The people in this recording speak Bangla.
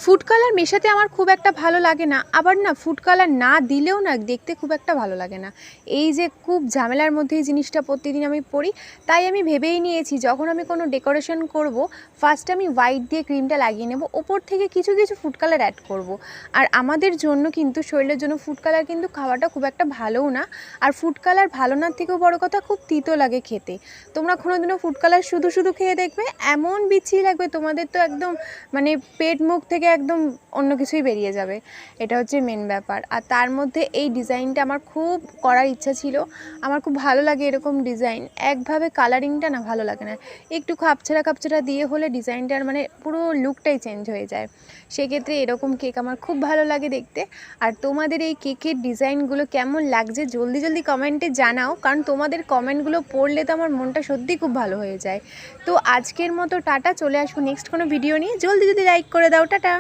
ফুড কালার মেশাতে আমার খুব একটা ভালো লাগে না, আবার না ফুড কালার না দিলেও না দেখতে খুব একটা ভালো লাগে না। এই যে খুব ঝামেলার মধ্যে এই জিনিসটা প্রতিদিন আমি পড়ি, তাই আমি ভেবেই নিয়েছি যখন আমি কোনো ডেকোরেশন করব, ফার্স্ট আমি হোয়াইট দিয়ে ক্রিমটা লাগিয়ে নেব, ওপর থেকে কিছু কিছু ফুড কালার অ্যাড করব। আর আমাদের জন্য কিন্তু, শরীরের জন্য ফুড কালার কিন্তু খাওয়াটা খুব একটা ভালোও না। আর ফুড কালার ভালো না থেকেও বড় কথা, খুব তিতো লাগে খেতে। তোমরা কোনোদিনও ফুড কালার শুধু শুধু খেয়ে দেখবে, এমন বিচ্ছিরি লাগবে তোমাদের, তো একদম মানে পেট মুখ থেকে একদম অন্য কিছুই বেরিয়ে যাবে। এটা হচ্ছে মেন ব্যাপার। আর তার মধ্যে এই ডিজাইনটা আমার খুব করার ইচ্ছা ছিল, আমার খুব ভালো লাগে এরকম ডিজাইন। একভাবে কালারিংটা না ভালো লাগে না, একটু খাপছাড়া খাপছাড়া দিয়ে হলে ডিজাইনটার মানে পুরো লুকটাই চেঞ্জ হয়ে যায়। সেক্ষেত্রে এরকম কেক আমার খুব ভালো লাগে দেখতে। আর তোমাদের এই কেকের ডিজাইনগুলো কেমন লাগছে জলদি জলদি কমেন্টে জানাও, কারণ তোমাদের কমেন্টগুলো পড়লে তো আমার মনটা সত্যিই খুব ভালো হয়ে যায়। তো আজকের মতো টাটা, চলে আসবো নেক্সট কোনো ভিডিও নিয়ে। জলদি যদি লাইক করে দাও, টাটা।